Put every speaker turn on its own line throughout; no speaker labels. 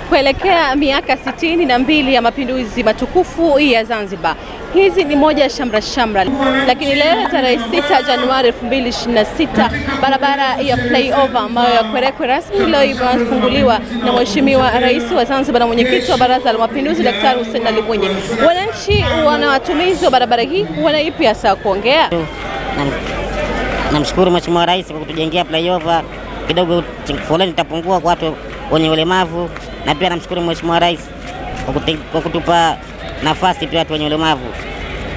kuelekea miaka 62 ya mapinduzi matukufu ya Zanzibar. Hizi ni moja ya shamra, lakini leo tarehe 6 Januari 2026 barabara ya flyover ambayo ya Kwerekwe rasmi leo imefunguliwa na Mheshimiwa Rais wa Zanzibar na mwenyekiti wa Baraza la Mapinduzi Daktari Hussein Ali Mwinyi. Wananchi wana watumizi wa barabara hii wana ipi hasa kuongea?
Namshukuru Mheshimiwa Rais kwa kutujengea flyover, kidogo foleni itapungua kwa watu wenye ulemavu, na pia namshukuru Mheshimiwa Rais kwa kutupa nafasi pia watu wenye ulemavu.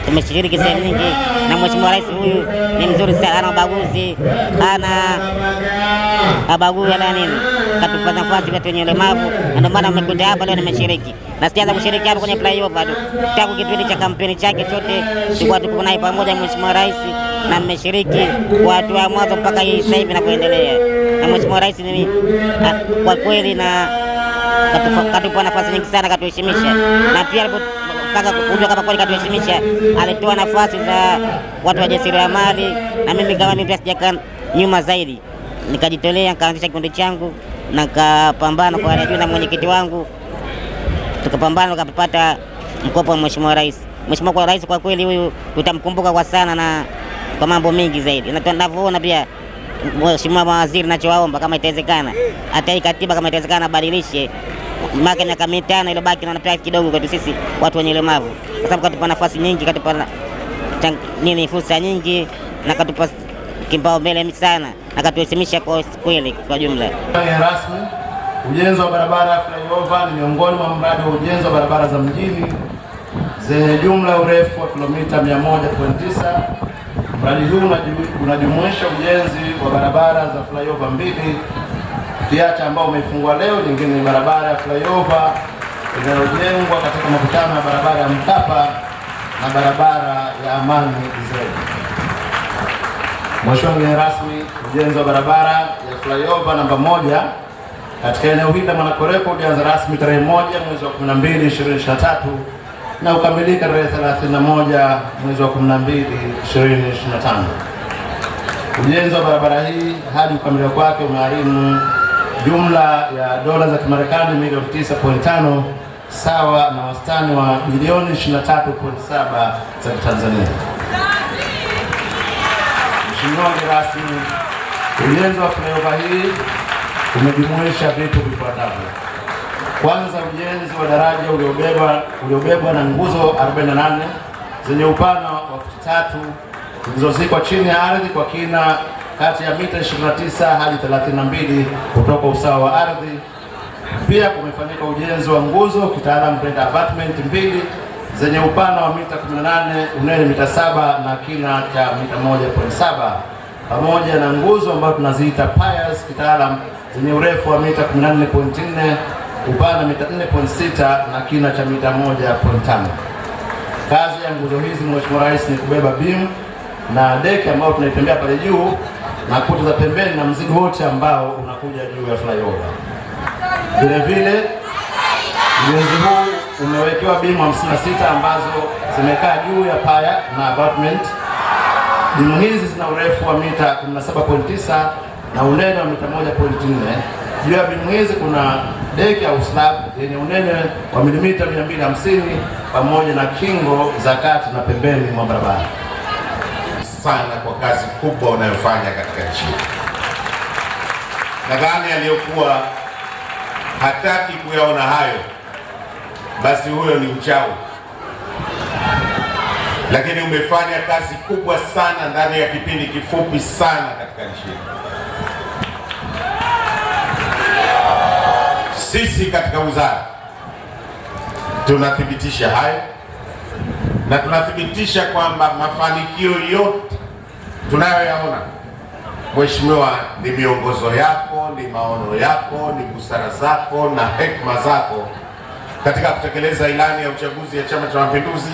Tumeshiriki sehemu nyingi na Mheshimiwa Rais huyu ni mzuri sana, ana ubaguzi, ana nini, katupa nafasi watu wenye ulemavu, ndio maana nimekuja hapa leo nimeshiriki. Na sijaanza kushiriki hapa kwenye flyover tu, tangu kipindi cha kampeni chake chote tulikuwa tuko naye pamoja Mheshimiwa Rais, na mmeshiriki kwa hatua ya mwanzo mpaka hii sasa hivi inapoendelea. Na Mheshimiwa Rais ni kwa kweli na katupa nafasi nyingi sana, katuheshimisha, na pia mpaka kujua kama kweli katuheshimisha, alitoa nafasi za watu wa jasiriamali, na mimi kama mimi pia sijakaa nyuma zaidi, nikajitolea nikaanzisha kikundi changu na nikapambana kwa hali na mwenyekiti wangu, tukapambana tukapata mkopo wa Mheshimiwa Rais. Mheshimiwa Rais kwa kweli huyu tutamkumbuka kwa sana na kwa mambo mengi zaidi, na tunavyoona pia Mheshimiwa Waziri, nachowaomba kama itawezekana, hata hii katiba kama itawezekana badilishe mpaka miaka 5 ile baki na pia kidogo kwetu sisi watu wenye ulemavu, kwa sababu katupa nafasi nyingi, katupa fursa nyingi, na katupa kipaumbele sana, na katuheshimisha kwa kweli kwa jumla.
Rasmi ujenzi wa barabara flyover ni miongoni mwa mradi wa ujenzi wa barabara za mjini zenye jumla urefu wa kilomita 100.9. Mradi huu unajumuisha ujenzi wa barabara za flyover 2 kiacha ambao umefungwa leo. Nyingine ni barabara ya flyover inayojengwa katika makutano ya barabara ya Mkapa na barabara ya Amani Zedi. Mheshimiwa mgeni rasmi, ujenzi wa barabara ya flyover namba 1 katika eneo hili la Mwanakwerekwe ulianza rasmi tarehe 1 mwezi wa 12 2023 na ukamilika tarehe 31 mwezi wa 12 2025. Ujenzi wa barabara hii hadi kukamilika kwake umegharimu jumla ya dola za Kimarekani milioni 9.5 sawa na wastani wa bilioni 23.7 za Tanzania. Mheshimiwa mgeni rasmi, ujenzi wa flyover hii umejumuisha vitu vifuatavyo. Kwanza, ujenzi wa daraja uliobebwa na nguzo 48 zenye upana wa futi 3 zilizozikwa chini ya ardhi kwa kina kati ya mita 29 hadi 32 kutoka usawa wa ardhi. Pia kumefanyika ujenzi wa nguzo kitaalamu Brenda Abutment 2 zenye upana wa mita 18, unene mita 7 na kina cha mita 1.7, pamoja na nguzo ambazo tunaziita piers kitaalamu zenye urefu wa mita 14.4, upana mita 4.6 na kina cha mita 1.5. Kazi ya nguzo hizi Mheshimiwa Rais ni kubeba beam na deki ambayo tunaitembea pale juu na kuta za pembeni na mzigo wote ambao unakuja juu ya flyover. Vile vile ujenzi huu umewekewa beam 56 ambazo zimekaa juu ya paya na abutment. Beam hizi zina urefu wa mita 17.9 na unene wa mita 1.4. Juu ya beam hizi kuna deki au slab yenye unene wa milimita 250 pamoja na kingo za kati na pembeni mwa barabara.
Sana kwa kazi kubwa unayofanya katika nchi. Nadhani aliyokuwa hataki kuyaona hayo, basi huyo ni mchawi. Lakini umefanya kazi kubwa sana ndani ya kipindi kifupi sana katika nchi. Sisi katika wizara tunathibitisha hayo, na tunathibitisha kwamba mafanikio yote tunayoyaona Mheshimiwa ni miongozo yako, ni maono yako, ni busara zako na hekima zako katika kutekeleza ilani ya uchaguzi ya Chama cha Mapinduzi,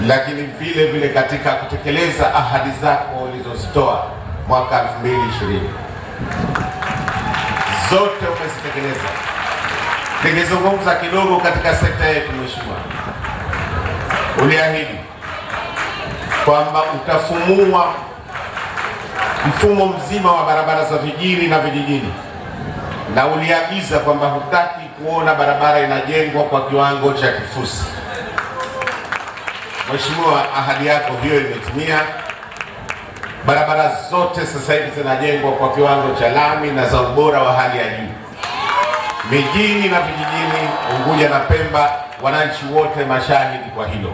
lakini vile vile katika kutekeleza ahadi zako ulizozitoa mwaka 2020. Zote umezitekeleza. Nikizungumza kidogo katika sekta yetu, Mheshimiwa, uliahidi kwamba utafumua mfumo mzima wa barabara za vijijini na vijijini, na uliagiza kwamba hutaki kuona barabara inajengwa kwa kiwango cha kifusi. Mheshimiwa, ahadi yako hiyo imetimia. Barabara zote sasa hivi zinajengwa kwa kiwango cha lami na za ubora wa hali ya juu, mijini na vijijini, Unguja na Pemba, wananchi wote mashahidi kwa hilo.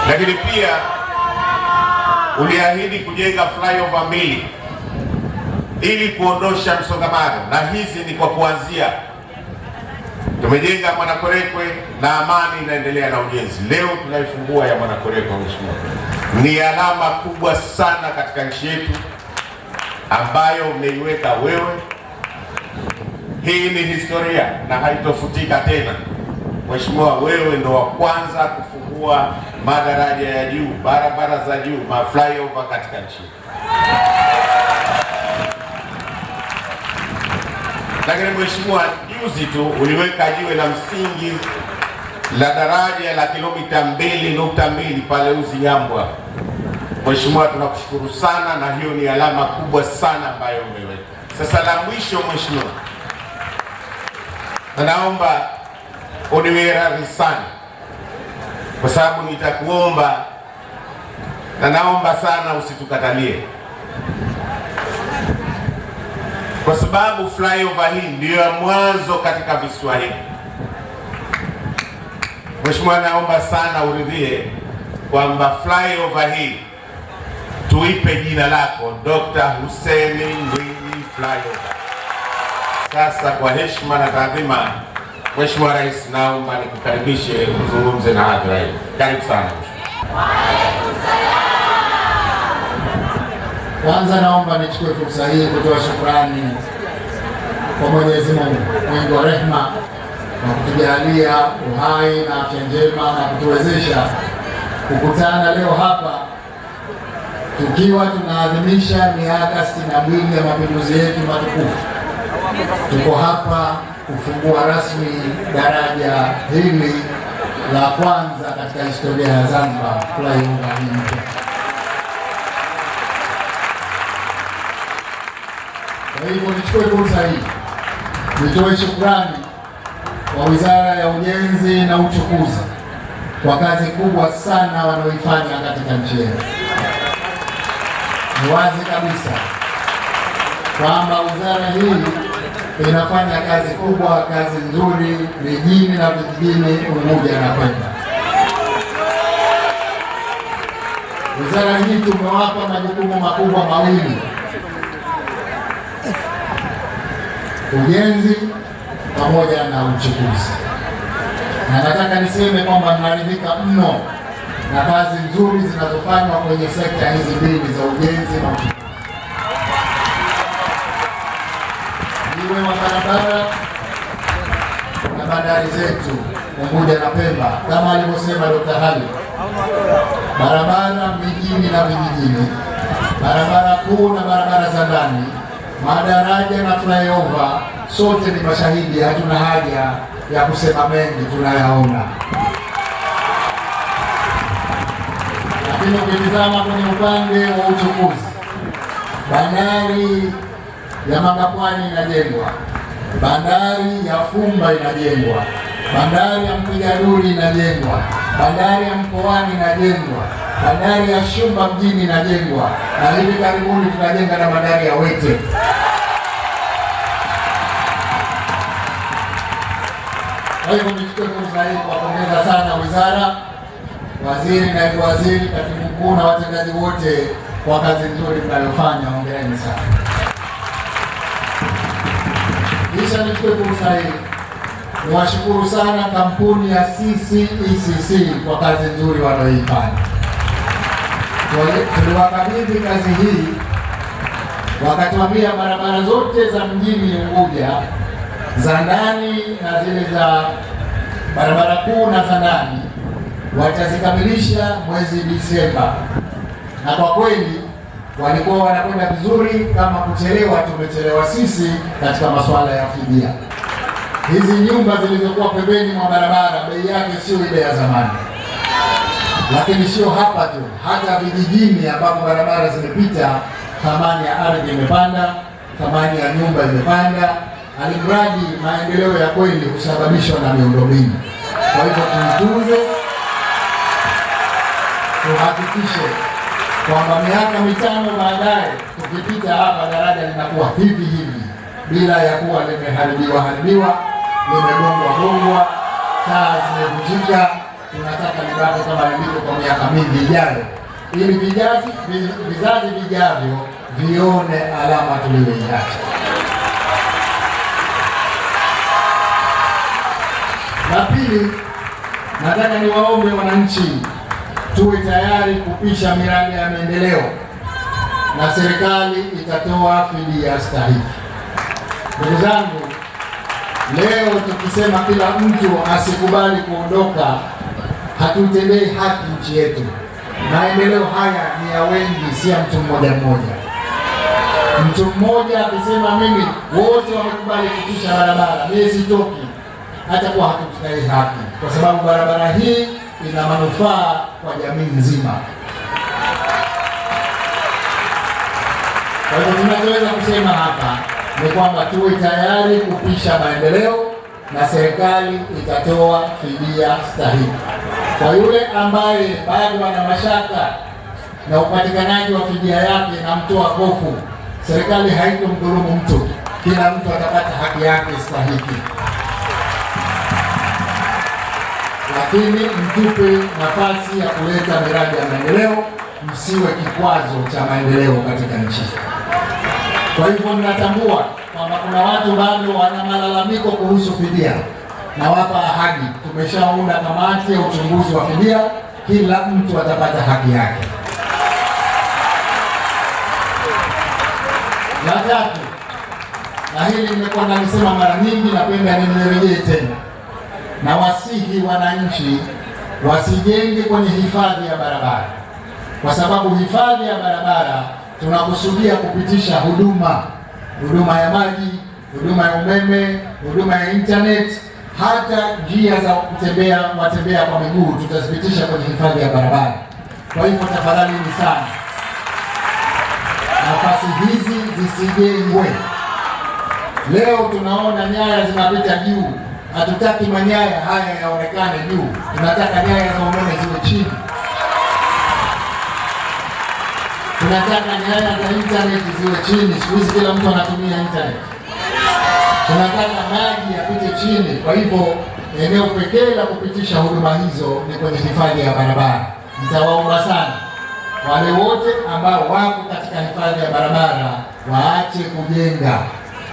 Lakini pia uliahidi kujenga flyover 2 ili kuondosha msongamano, na hizi ni kwa kuanzia. Tumejenga Mwanakwerekwe na Amani inaendelea na ujenzi. Leo tunaifungua ya Mwanakwerekwe. Mheshimiwa, ni alama kubwa sana katika nchi yetu ambayo umeiweka wewe. Hii ni historia na haitofutika tena. Mheshimiwa, wewe ndo wa kwanza kufungua madaraja ya juu, barabara za juu, flyover katika nchi. Lakini Mheshimiwa, juzi tu uliweka jiwe la msingi la daraja la kilomita 2.2 pale Uzinyambwa. Mheshimiwa, tunakushukuru sana, na hiyo ni alama kubwa sana ambayo umeweka. Sasa la mwisho Mheshimiwa, naomba uniwe radhi sana, kwa sababu nitakuomba na naomba sana usitukatalie, kwa sababu flyover hii ndiyo ya mwanzo katika visiwa hivi. Mheshimiwa, naomba sana uridhie kwamba flyover hii tuipe jina lako, Dr. Hussein Mwinyi Flyover. Sasa kwa heshima na taadhima, Mheshimiwa Rais, naomba nikukaribishe uzungumze na hadhira hii. Karibu sana.
Kwanza naomba nichukue fursa hii kutoa shukrani kwa Mwenyezi Mungu mwingi wa rehema na kutujalia uhai na afya njema na kutuwezesha kukutana leo hapa tukiwa tunaadhimisha miaka 62 ya mapinduzi yetu matukufu. Tuko hapa kufungua rasmi daraja hili la kwanza katika historia ya Zanzibar, flyover hii. Kwa hivyo nichukue fursa hii nitoe shukrani kwa Wizara ya Ujenzi na Uchukuzi kwa kazi kubwa sana wanaoifanya katika nchi yetu. Ni wazi kabisa kwamba wizara hii inafanya kazi kubwa, kazi nzuri mijini na vijijini, Unguja na Pemba. Wizara hii tumewapa majukumu makubwa mawili: ujenzi pamoja na uchukuzi, na nataka niseme kwamba naridhika mno na kazi nzuri zinazofanywa kwenye sekta hizi mbili za ujenzi na uchukuzi, iwe wa barabara na bandari zetu Unguja na Pemba. Kama alivyosema Dr. Hali, barabara mijini na vijijini, barabara kuu na barabara za ndani, madaraja na flyover, sote ni mashahidi. Hatuna haja ya kusema mengi, tunayaona. Lakini ukitizama kwenye upande wa uchukuzi, bandari ya Mangapwani inajengwa, bandari ya Fumba inajengwa, bandari ya Mpigaduri inajengwa, bandari ya Mkoani inajengwa, bandari ya Shumba mjini inajengwa, na hivi karibuni tunajenga na bandari ya Wete. Kwa hivyo nichukue fursa hii kuwapongeza sana wizara, waziri, naibu waziri, katibu mkuu na watendaji wote kwa kazi nzuri mnayofanya. Hongereni sana. Kisha nichukue fursa hii niwashukuru sana kampuni ya CCECC kwa kazi nzuri wanayoifanya. Tuliwakabidhi kazi hii wakatuambia barabara zote za mjini Unguja za ndani na zile za barabara kuu na za ndani watazikamilisha mwezi Disemba, na kwa kweli walikuwa wanakwenda vizuri. Kama kuchelewa, tumechelewa sisi katika masuala ya fidia. Hizi nyumba zilizokuwa pembeni mwa barabara bei yake sio ile ya zamani, lakini sio hapa tu, hata vijijini ambapo barabara zimepita, thamani ya ardhi imepanda, thamani ya nyumba imepanda, alimradi maendeleo ya kweli husababishwa na miundombinu. Kwa hivyo tuitunze, tuhakikishe kwamba miaka 5 baadaye tukipita hapa daraja linakuwa hivi hivi bila ya kuwa limeharibiwa, limegongwa, taa zimevunjika. Tunataka libaki kama lilivyo kwa miaka mingi ijayo, ili vizazi vijavyo vione alama tuliyoiacha. La pili, nataka niwaombe wananchi tuwe tayari kupisha miradi ya maendeleo na serikali itatoa fidia stahiki. Ndugu zangu, leo tukisema kila mtu asikubali kuondoka, hatutendei haki nchi yetu. Maendeleo haya ni ya wengi, si ya mtu mmoja mmoja. Mtu mmoja akisema mimi wote wamekubali kupisha barabara, mimi sitoki, hata kwa hatutendei haki, kwa sababu barabara hii ina manufaa kwa jamii nzima. Kwa hivyo tunachoweza kusema hapa ni kwamba tuwe tayari kupisha maendeleo na serikali itatoa fidia stahiki. Kwa yule ambaye bado ana mashaka na upatikanaji wa fidia yake na mtoa hofu, serikali haitomdhulumu mtu, kila mtu atapata haki yake stahiki. Lakini mtupe nafasi ya kuleta miradi ya maendeleo, msiwe kikwazo cha maendeleo katika nchi. Kwa hivyo ninatambua kwamba kuna watu bado wana malalamiko kuhusu fidia. Nawapa ahadi, tumeshaunda kamati ya uchunguzi wa fidia, kila mtu atapata haki yake. La tatu, na hili nimekuwa nalisema mara nyingi, napenda nirejee tena, na wasihi wananchi wasijenge kwenye hifadhi ya barabara, kwa sababu hifadhi ya barabara tunakusudia kupitisha huduma ya maji, huduma ya umeme, huduma ya internet, hata njia za watembea kwa miguu tutazipitisha kwenye hifadhi ya barabara. Kwa hivyo tafadhalini sana, nafasi hizi zisijengwe. Leo tunaona nyaya zinapita juu, hatutaki manyaya haya yaonekane juu, tunataka nyaya za umeme ziwe chini. Tunataka nyaya za internet ziwe chini, siku hizi kila mtu anatumia internet. Tunataka maji yapite chini. Kwa hivyo eneo pekee la kupitisha huduma hizo ni kwenye hifadhi ya barabara. Nitawaomba sana wale wote ambao wako katika hifadhi ya barabara waache kujenga,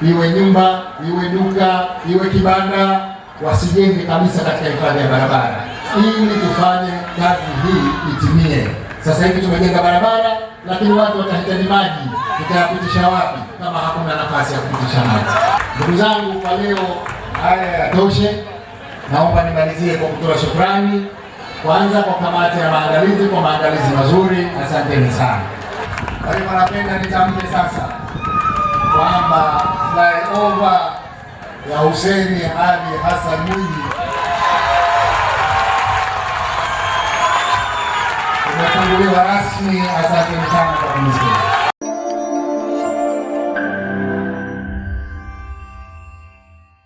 iwe nyumba, iwe duka, iwe kibanda, wasijenge kabisa katika hifadhi ya barabara, ili tufanye kazi hii itimie. Sasa hivi tumejenga barabara, lakini watu watahitaji maji, tutayapitisha wapi kama hakuna nafasi ya kupitisha maji? Ndugu zangu, kwa leo haya yatoshe. Naomba nimalizie kwa kutoa shukrani kwanza kwa kamati ya maandalizi kwa maandalizi mazuri, asanteni sana. Kwa hivyo napenda nitamke sasa kwamba flyover ya Hussein Ali Hassan Mwinyi